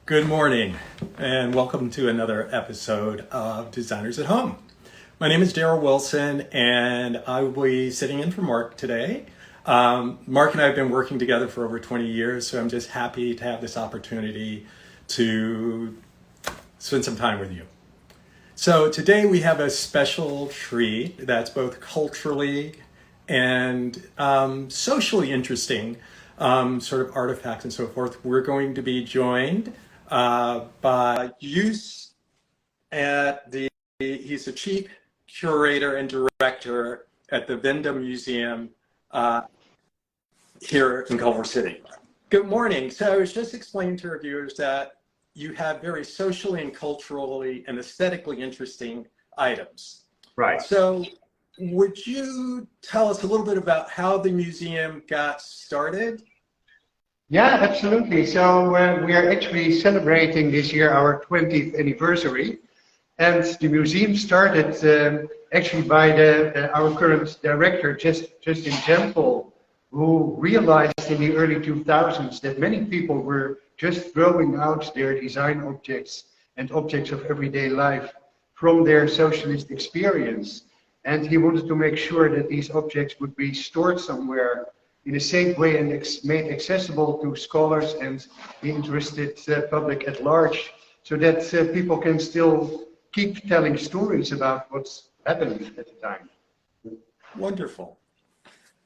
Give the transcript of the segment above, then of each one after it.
Good morning, and welcome to another episode of Designers at Home. My name is Darrell Wilson, and I will be sitting in for Mark today. Mark and I have been working together for over 20 years, so I'm just happy to have this opportunity to spend some time with you. So today we have a special treat that's both culturally and socially interesting, sort of artifacts and so forth. We're going to be joined by Joes he's the chief curator and director at the Wende Museum here in Culver City. Good morning. So I was just explaining to our viewers that you have very socially and culturally and aesthetically interesting items. Right. So would you tell us a little bit about how the museum got started? Yeah, absolutely. So we are actually celebrating this year our 20th anniversary, and the museum started actually by our current director, Justin Temple, who realized in the early 2000s that many people were just throwing out their design objects and objects of everyday life from their socialist experience, and he wanted to make sure that these objects would be stored somewhere in a safe way and made accessible to scholars and the interested public at large, so that people can still keep telling stories about what's happened at the time. Wonderful.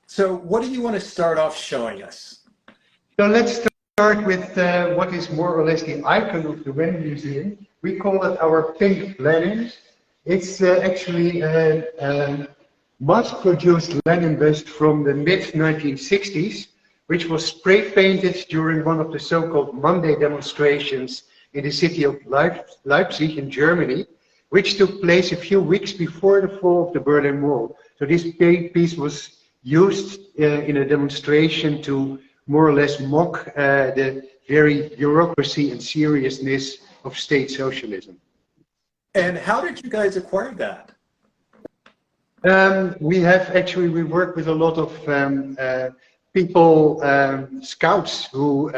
So what do you want to start off showing us? So let's start with what is more or less the icon of the Wende Museum. We call it our pink Lenin. It's actually mass-produced Lenin bust from the mid-1960s, which was spray-painted during one of the so-called Monday demonstrations in the city of Leipzig in Germany, which took place a few weeks before the fall of the Berlin Wall. So this piece was used in a demonstration to more or less mock the very bureaucracy and seriousness of state socialism. And how did you guys acquire that? We work with a lot of people, scouts who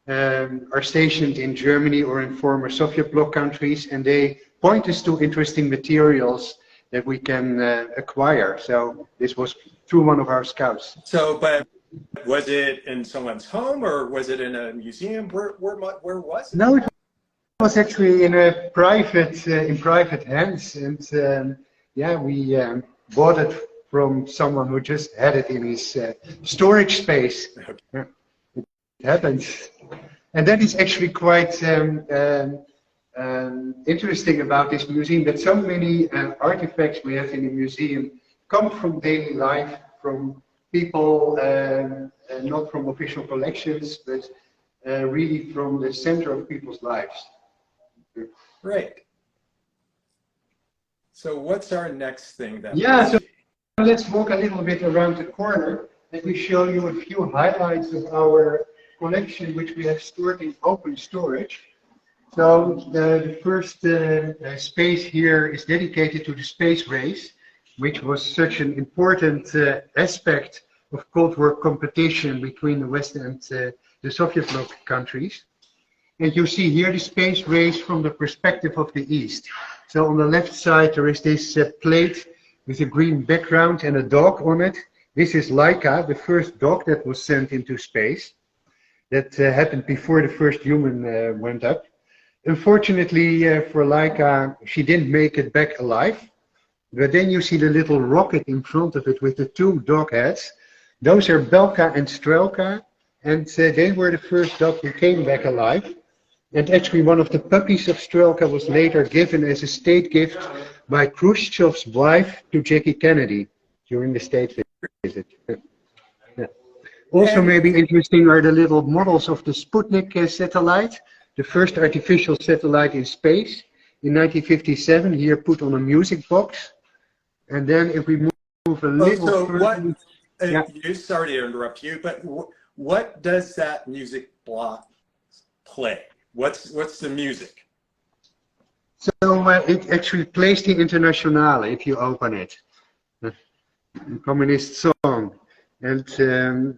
are stationed in Germany or in former Soviet bloc countries, and they point us to interesting materials that we can acquire. So this was through one of our scouts. So, but was it in someone's home or was it in a museum? Where was it? No, it was actually in a private hands, and yeah, we bought it from someone who just had it in his storage space. Okay. Yeah, it happens. And that is actually quite interesting about this museum, that so many artifacts we have in the museum come from daily life, from people, not from official collections, but really from the center of people's lives. Great. So what's our next thing then? Yeah, so let's walk a little bit around the corner and we show you a few highlights of our collection, which we have stored in open storage. So the first space here is dedicated to the space race, which was such an important aspect of Cold War competition between the West and the Soviet bloc countries. And you see here the space race from the perspective of the East. So on the left side there is this plate with a green background and a dog on it. This is Laika, the first dog that was sent into space. That happened before the first human went up. Unfortunately for Laika, she didn't make it back alive. But then you see the little rocket in front of it with the two dog heads. Those are Belka and Strelka, and they were the first dog who came back alive. And actually one of the puppies of Strelka was later given as a state gift by Khrushchev's wife to Jackie Kennedy during the state visit. Yeah. Also maybe interesting are the little models of the Sputnik satellite, the first artificial satellite in space in 1957, here put on a music box. And then if we move a little further... Sorry to interrupt you, but what does that music block play? What's the music? So it actually plays the Internationale if you open it, the communist song. And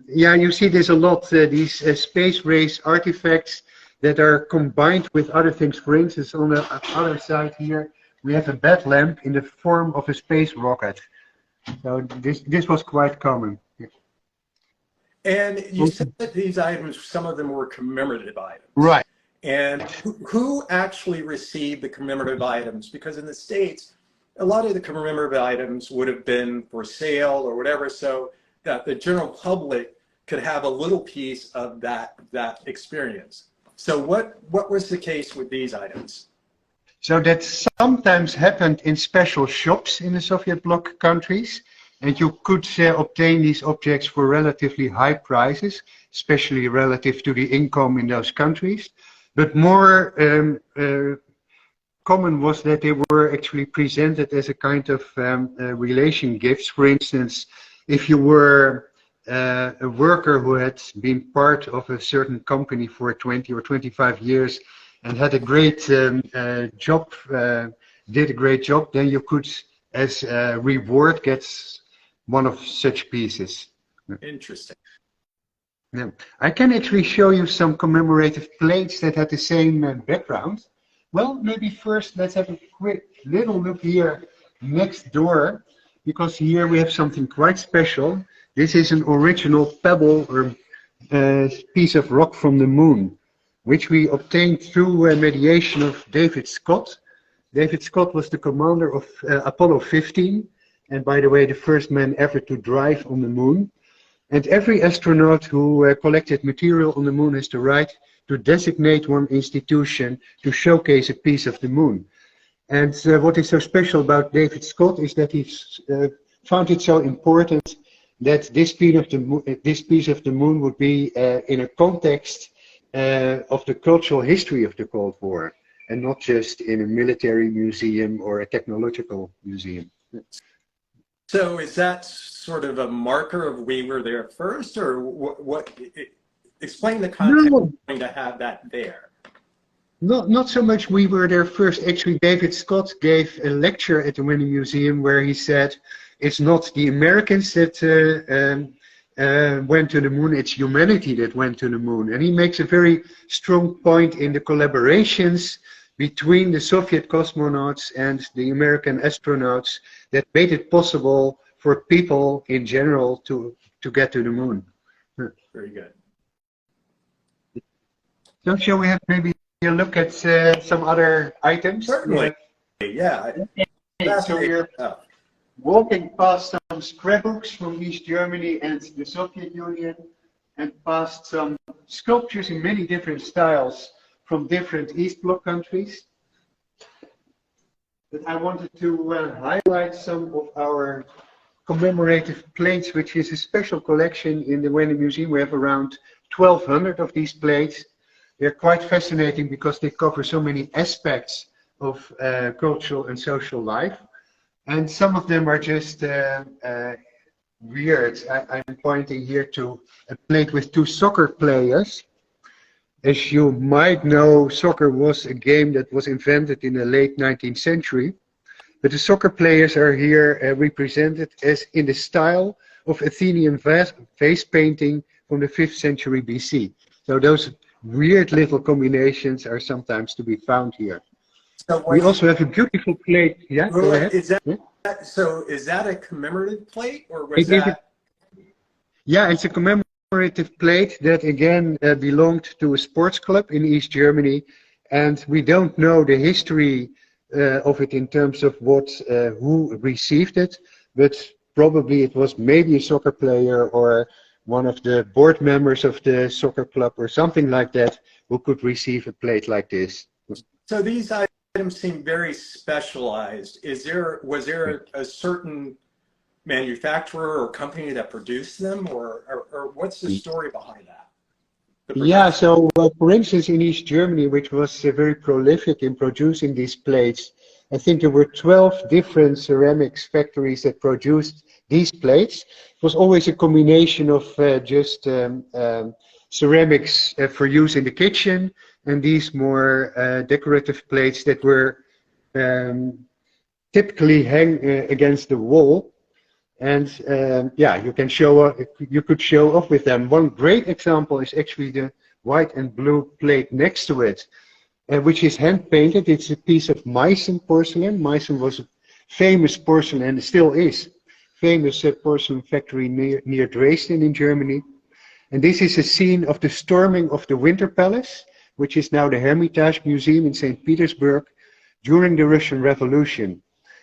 yeah, you see there's a lot, these space race artifacts that are combined with other things. For instance, on the other side here, we have a bed lamp in the form of a space rocket. So this was quite common. And you said that these items, some of them were commemorative items. Right. And who actually received the commemorative items? Because in the States, a lot of the commemorative items would have been for sale or whatever, so that the general public could have a little piece of that experience. So what was the case with these items? So that sometimes happened in special shops in the Soviet bloc countries, and you could obtain these objects for relatively high prices, especially relative to the income in those countries. But more common was that they were actually presented as a kind of relation gifts. For instance, if you were a worker who had been part of a certain company for 20 or 25 years and had a great job, did a great job, then you could, as a reward, get one of such pieces. Interesting. Yeah. I can actually show you some commemorative plates that had the same background. Well, maybe first let's have a quick little look here next door, because here we have something quite special. This is an original pebble or piece of rock from the moon, which we obtained through mediation of David Scott. David Scott was the commander of Apollo 15, and by the way, the first man ever to drive on the moon. And every astronaut who collected material on the moon has the right to designate one institution to showcase a piece of the moon. And what is so special about David Scott is that he found it so important that this piece of the moon would be in a context of the cultural history of the Cold War, and not just in a military museum or a technological museum. So is that sort of a marker of we were there first, or what explain the context of going to have that there? Not so much we were there first. Actually, David Scott gave a lecture at the Wende Museum where he said it's not the Americans that went to the moon, it's humanity that went to the moon. And he makes a very strong point in the collaborations between the Soviet cosmonauts and the American astronauts that made it possible for people in general to get to the moon. Very good. So shall we have maybe a look at some other items? Certainly. Yeah. So we're walking past some scrapbooks from East Germany and the Soviet Union, and past some sculptures in many different styles from different East Bloc countries. But I wanted to highlight some of our commemorative plates, which is a special collection in the Wende Museum. We have around 1,200 of these plates. They're quite fascinating because they cover so many aspects of cultural and social life. And some of them are just weird. I'm pointing here to a plate with two soccer players. As you might know, soccer was a game that was invented in the late 19th century. But the soccer players are here represented as in the style of Athenian vase painting from the 5th century BC. So those weird little combinations are sometimes to be found here. So we also have a beautiful plate. Yeah, go ahead. Is that, so is that a commemorative plate, or was that? Yeah, it's a commemorative plate that again belonged to a sports club in East Germany, and we don't know the history of it in terms of who received it, but probably it was maybe a soccer player or one of the board members of the soccer club or something like that who could receive a plate like this. So these items seem very specialized. Was there a certain manufacturer or company that produced them, or what's the story behind that? Yeah, so for instance, in East Germany, which was very prolific in producing these plates, I think there were 12 different ceramics factories that produced these plates. It was always a combination of just ceramics for use in the kitchen, and these more decorative plates that were typically hang against the wall. And yeah, you could show off with them. One great example is actually the white and blue plate next to it, which is hand painted. It's a piece of Meissen porcelain. Meissen was a famous porcelain, and still is, famous porcelain factory near Dresden in Germany. And this is a scene of the storming of the Winter Palace, which is now the Hermitage Museum in St. Petersburg, during the Russian Revolution.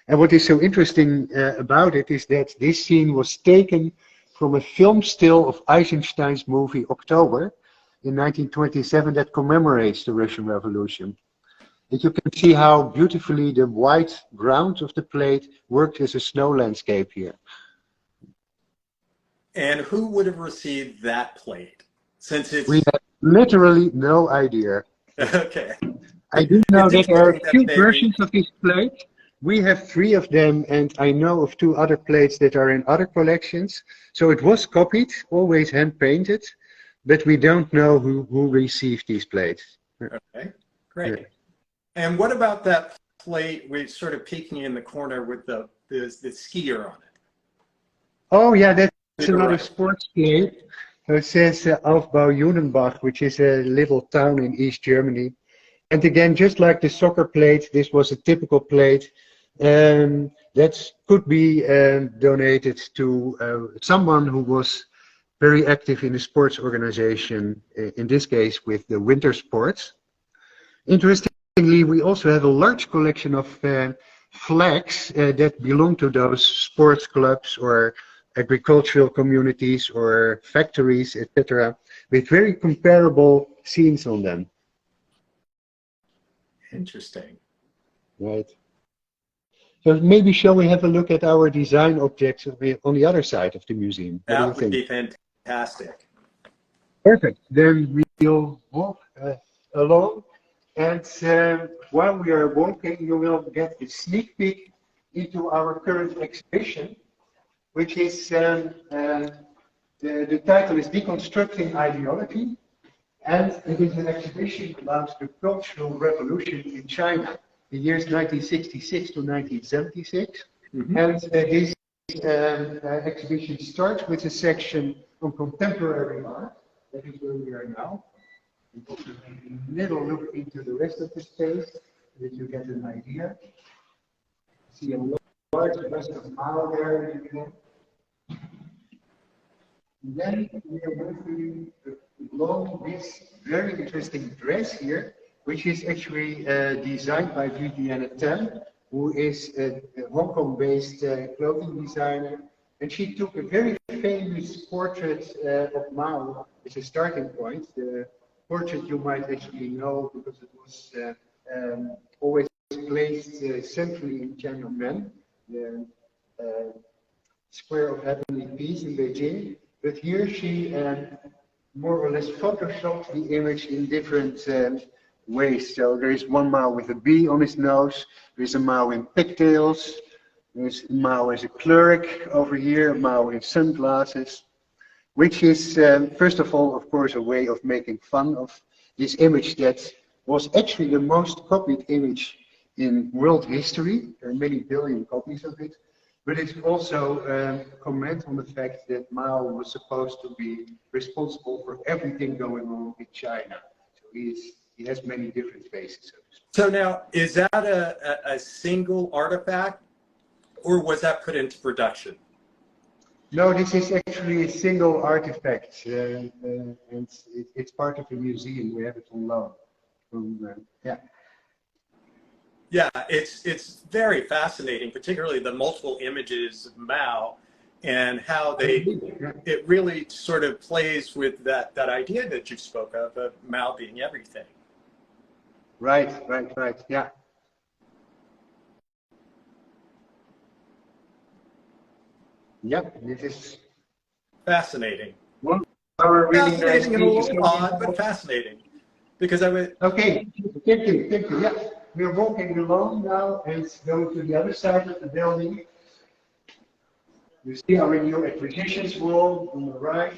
And what is so interesting about it is that this scene was taken from a film still of Eisenstein's movie October in 1927 that commemorates the Russian Revolution. And you can see how beautifully the white ground of the plate worked as a snow landscape here. And who would have received that plate? Since it's... We have literally no idea. Okay. I do know that there are two they... versions of this plate. We have 3 of them, and I know of 2 other plates that are in other collections. So it was copied, always hand painted, but we don't know who received these plates. Okay, great. Yeah. And what about that plate with sort of peeking in the corner with the skier on it? Oh yeah, that's another sports plate. It says Aufbau Junenbach, which is a little town in East Germany. And again, just like the soccer plate, this was a typical plate that could be donated to someone who was very active in a sports organization, in this case with the winter sports. Interestingly, we also have a large collection of flags that belong to those sports clubs or agricultural communities or factories, etc., with very comparable scenes on them. Interesting. Right. So maybe shall we have a look at our design objects on the other side of the museum? That would be fantastic. Perfect. Then we'll walk along, and while we are walking, you will get a sneak peek into our current exhibition, which is the title is Deconstructing Ideology, and it is an exhibition about the Cultural Revolution in China, the years 1966 to 1976. Mm-hmm. And this exhibition starts with a section on contemporary art. That is where we are now. We also have a little look into the rest of the space so that you get an idea. See a large bust of Mao there in the middle. And then we are moving along this very interesting dress here, which is actually designed by Vivienne Tam, who is a Hong Kong-based clothing designer. And she took a very famous portrait of Mao as a starting point. The portrait you might actually know because it was always placed centrally in Tiananmen, the Square of Heavenly Peace in Beijing. But here she more or less photoshopped the image in different ways. So there is one Mao with a bee on his nose, there is a Mao in pigtails, there's a Mao as a cleric over here, a Mao in sunglasses, which is, first of all, of course, a way of making fun of this image that was actually the most copied image in world history. There are many billion copies of it. But it's also a comment on the fact that Mao was supposed to be responsible for everything going on in China. So he has many different faces. So now, is that a single artifact, or was that put into production? No, this is actually a single artifact, and it's part of the museum. We have it on loan. Yeah. Yeah, it's very fascinating, particularly the multiple images of Mao and how it really sort of plays with that idea that you spoke of Mao being everything. Right, yeah. Yep, this is fascinating. Fascinating and a little odd, but fascinating. Because I would... Okay, thank you, yeah. We're walking along now and going to the other side of the building. You see our new acquisitions wall on the right.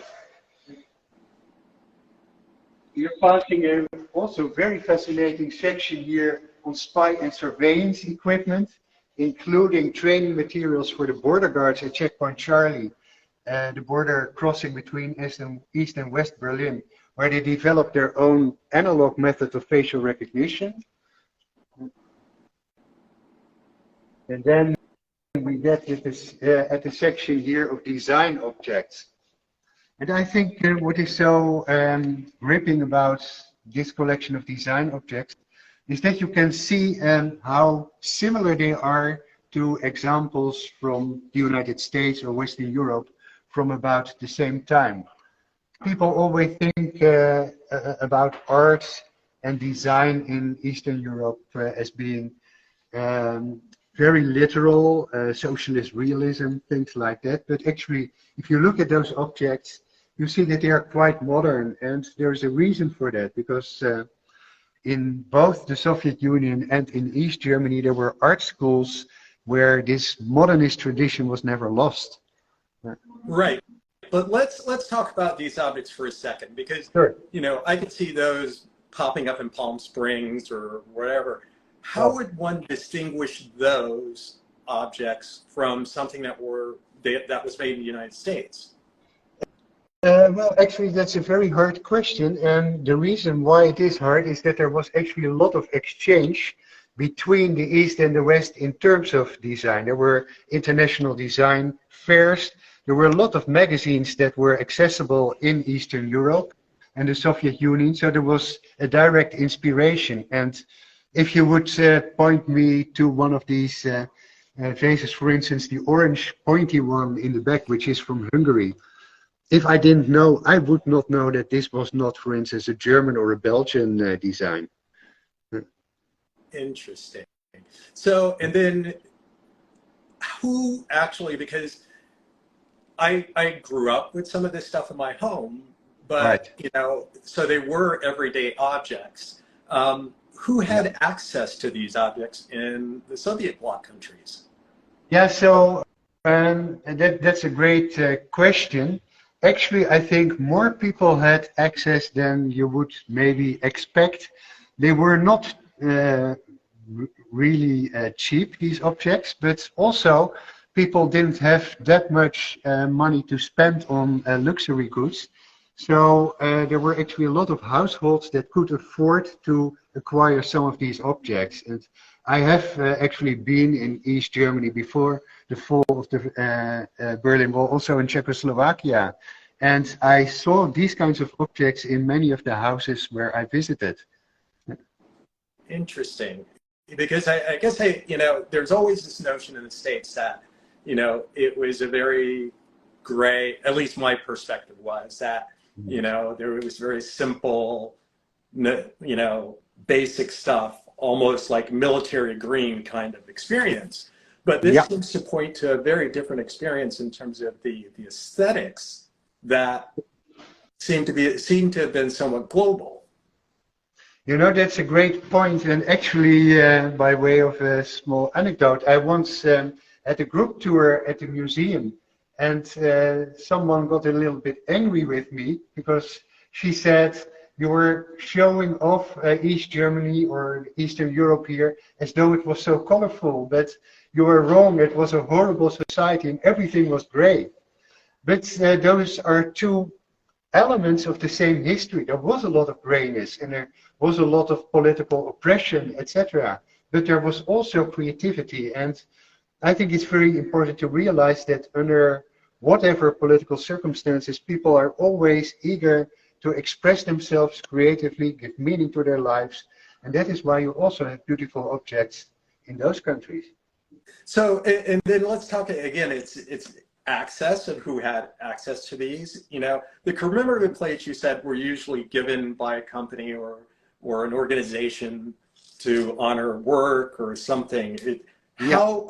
You're passing a also very fascinating section here on spy and surveillance equipment, including training materials for the border guards at Checkpoint Charlie, the border crossing between East and West Berlin, where they developed their own analog method of facial recognition. And then we get to this, at the section here of design objects. And I think what is so gripping about this collection of design objects is that you can see how similar they are to examples from the United States or Western Europe from about the same time. People always think about art and design in Eastern Europe as being very literal, socialist realism, things like that. But actually, if you look at those objects, you see that they are quite modern, and there's a reason for that, because in both the Soviet Union and in East Germany, there were art schools where this modernist tradition was never lost. Right. But let's talk about these objects for a second, because Sure. you know, I could see those popping up in Palm Springs or whatever. How would one distinguish those objects from something that was made in the United States? Well, actually, that's a very hard question, and the reason why it is hard is that there was actually a lot of exchange between the East and the West in terms of design. There were international design fairs. There were a lot of magazines that were accessible in Eastern Europe and the Soviet Union, so there was a direct inspiration. And if you would point me to one of these vases, for instance, the orange pointy one in the back, which is from Hungary, if I didn't know, I would not know that this was not, for instance, a German or a Belgian design. Interesting. So, and then who actually, because I grew up with some of this stuff in my home, but, Right. you know, so they were everyday objects. Who had access to these objects in the Soviet bloc countries? Yeah, so that's a great question. Actually, I think more people had access than you would maybe expect. They were not really cheap, these objects, but also people didn't have that much money to spend on luxury goods. So there were actually a lot of households that could afford to acquire some of these objects. And I have actually been in East Germany before the fall of the Berlin Wall, also in Czechoslovakia. And I saw these kinds of objects in many of the houses where I visited. Interesting. Because I guess, you know, there's always this notion in the States that, you know, it was a very gray, at least my perspective was that, you know, there was very simple, you know, basic stuff, almost like military green kind of experience. But this seems to point to a very different experience in terms of the aesthetics that seem to have been somewhat global. You know, that's a great point. And actually, by way of a small anecdote, I once had a group tour at the museum, and someone got a little bit angry with me because she said, you were showing off East Germany or Eastern Europe here as though it was so colorful, but you were wrong. It was a horrible society and everything was gray. But those are two elements of the same history. There was a lot of grayness and there was a lot of political oppression, etc. But there was also creativity. And I think it's very important to realize that under whatever political circumstances, people are always eager to express themselves creatively, give meaning to their lives. And that is why you also have beautiful objects in those countries. So, and then let's talk again, it's access and who had access to these. You know, the commemorative plates you said were usually given by a company or an organization to honor work or something. How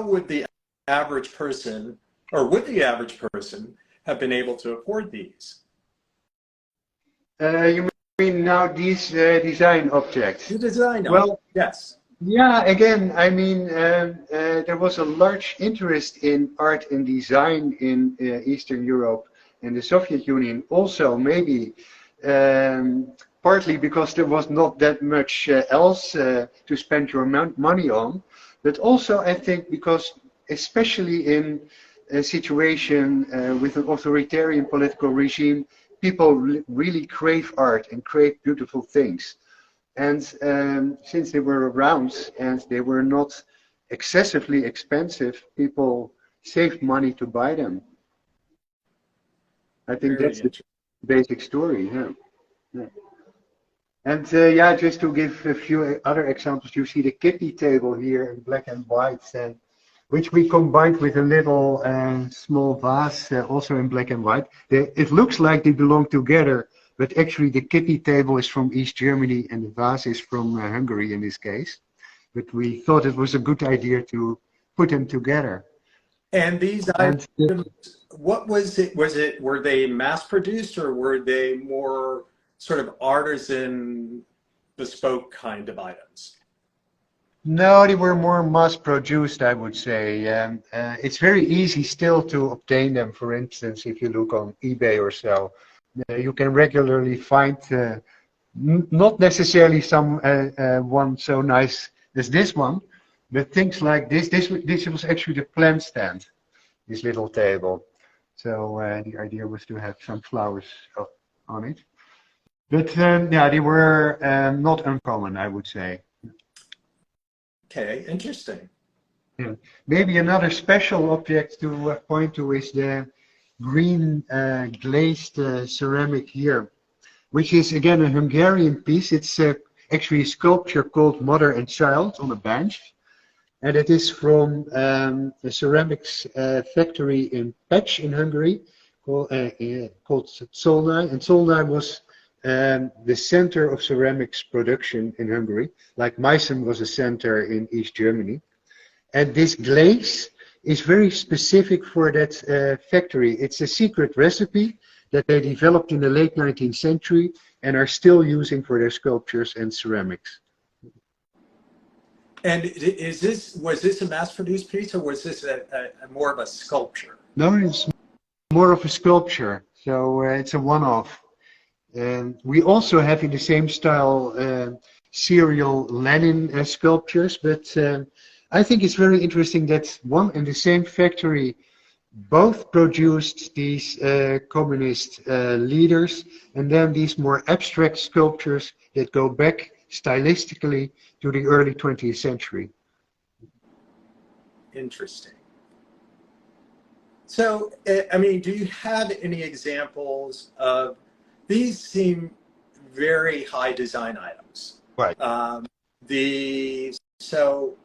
would the average person, or would the average person have been able to afford these? You mean now these design objects? The design, well, yes. Yeah, again, I mean, there was a large interest in art and design in Eastern Europe and the Soviet Union. Also, maybe partly because there was not that much else to spend your money on, but also I think because, especially in a situation with an authoritarian political regime, people really crave art and crave beautiful things. And since they were around and they were not excessively expensive, people saved money to buy them. I think Very that's the interesting. basic story. Yeah. Yeah. And yeah, just to give a few other examples, you see the kitty table here in black and white, which we combined with a little small vase, also in black and white. It looks like they belong together, but actually the kitty table is from East Germany and the vase is from Hungary in this case. But we thought it was a good idea to put them together. And these And items, what was it? Were they mass produced or were they more sort of artisan, bespoke kind of items? no, they were more mass produced, I would say. It's very easy still to obtain them. For instance, if you look on eBay or so, you can regularly find not necessarily some one so nice as this one, but things like this. This was actually the plant stand, this little table. So the idea was to have some flowers on it. But yeah, they were not uncommon, I would say. Okay, interesting. Yeah. Maybe another special object to point to is the green glazed ceramic here, which is again a Hungarian piece. It's actually a sculpture called Mother and Child on a bench. And it is from a ceramics factory in Pécs in Hungary called Zolnay. And Zolnay was the center of ceramics production in Hungary, like Meissen was a center in East Germany. And this glaze is very specific for that factory. It's a secret recipe that they developed in the late 19th century and are still using for their sculptures and ceramics. And was this a mass-produced piece or was this a more of a sculpture? No, it's more of a sculpture, so it's a one-off. And we also have in the same style serial Lenin sculptures, but I think it's very interesting that one and the same factory both produced these communist leaders and then these more abstract sculptures that go back stylistically to the early 20th century. Interesting. So, I mean, do you have any examples of these? Seem very high design items. Right. So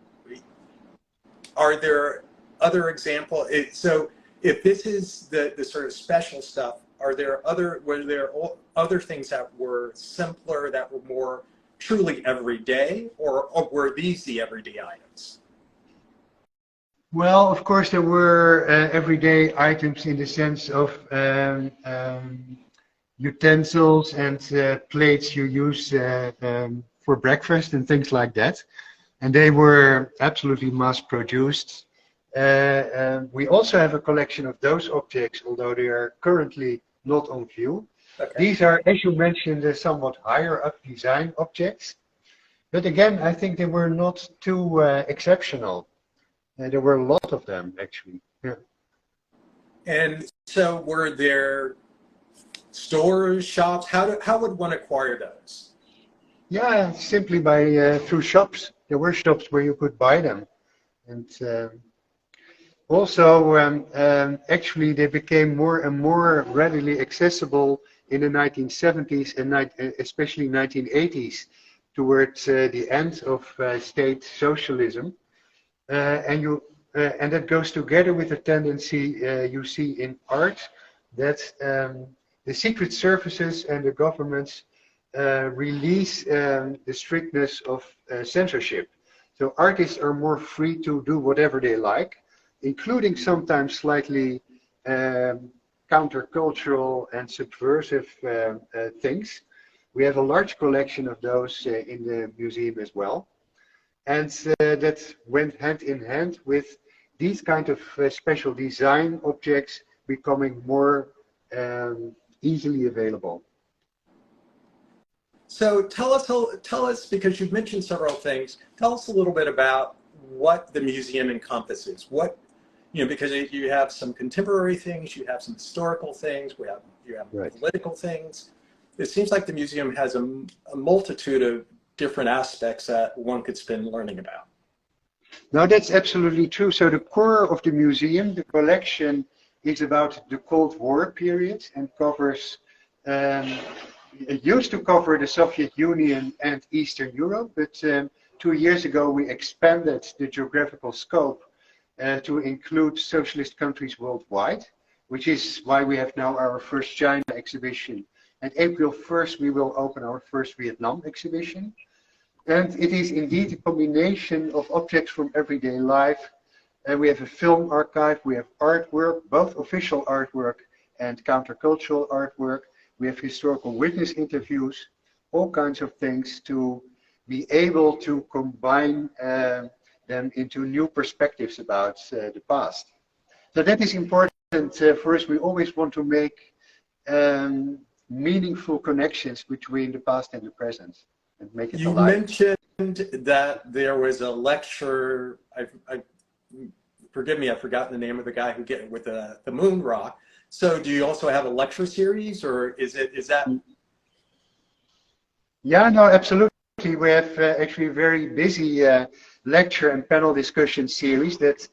are there other examples? So if this is the sort of special stuff, were there other things that were simpler, that were more truly everyday, or were these the everyday items? Well, of course, there were everyday items in the sense of utensils and plates you use for breakfast and things like that. And they were absolutely mass produced. We also have a collection of those objects, although they are currently not on view. Okay. These are, as you mentioned, somewhat higher up design objects. But again, I think they were not too exceptional. There were a lot of them, actually. Yeah. And so were there stores, shops? How would one acquire those? Yeah, simply by through shops. There were shops where you could buy them. And also, actually, they became more and more readily accessible in the 1970s and especially 1980s, towards the end of state socialism. And that goes together with the tendency you see in art that the secret services and the governments release the strictness of censorship. So artists are more free to do whatever they like, including sometimes slightly countercultural and subversive things. We have a large collection of those in the museum as well. And that went hand in hand with these kind of special design objects becoming more easily available. So tell us, because you've mentioned several things, tell us a little bit about what the museum encompasses. What, because you have some contemporary things, you have some historical things, you have Right. political things. It seems like the museum has a multitude of different aspects that one could spend learning about. No, that's absolutely true. So the core of the museum, the collection, is about the Cold War period and covers, it used to cover the Soviet Union and Eastern Europe, but 2 years ago we expanded the geographical scope to include socialist countries worldwide, which is why we have now our first China exhibition. And April 1st we will open our first Vietnam exhibition. And it is indeed a combination of objects from everyday life. And we have a film archive, we have artwork, both official artwork and countercultural artwork. We have historical witness interviews, all kinds of things to be able to combine them into new perspectives about the past. So that is important for us. We always want to make meaningful connections between the past and the present and make it alive. You mentioned that there was a lecture, forgive me, I've forgotten the name of the guy who get with the moon rock. So do you also have a lecture series, or is that? Yeah, no, absolutely. We have actually a very busy lecture and panel discussion series that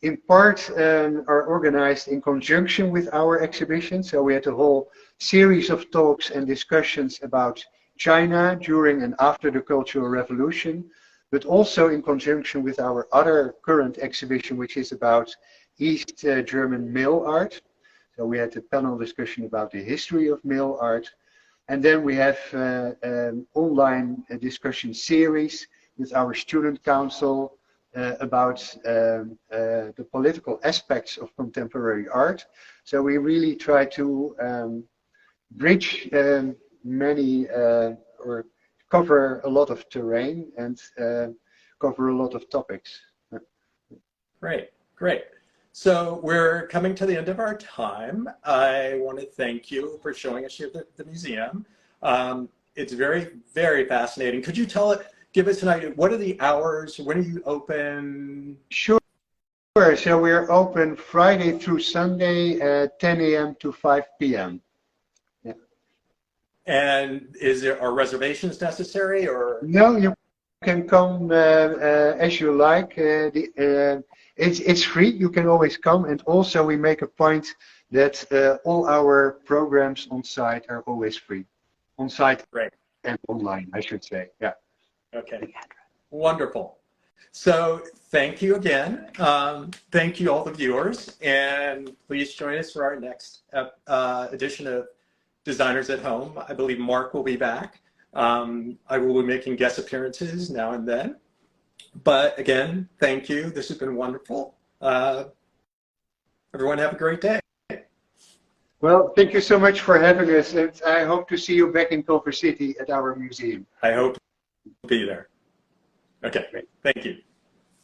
in part are organized in conjunction with our exhibition. So we had a whole series of talks and discussions about China during and after the Cultural Revolution, but also in conjunction with our other current exhibition, which is about East German mail art. So we had a panel discussion about the history of mail art. And then we have an online discussion series with our student council about the political aspects of contemporary art. So we really try to bridge many or cover a lot of terrain and cover a lot of topics. Great, great. So we're coming to the end of our time. I want to thank you for showing us here the museum. It's very, very fascinating. Could you give us an idea, what are the hours? When are you open? Sure. So we're open Friday through Sunday at 10 a.m. to 5 p.m. Yeah. And are reservations necessary, or? No, you can come as you like. It's free. You can always come, and also we make a point that all our programs on site are always free, on site Great. And online, I should say. Yeah. Okay. Wonderful. So thank you again. Thank you all the viewers, and please join us for our next edition of Designers at Home. I believe Mark will be back. I will be making guest appearances now and then. But again, thank you. This has been wonderful. Everyone have a great day. Well, thank you so much for having us, and I hope to see you back in Culver City at our museum. I hope to be there. Okay, great. Thank you.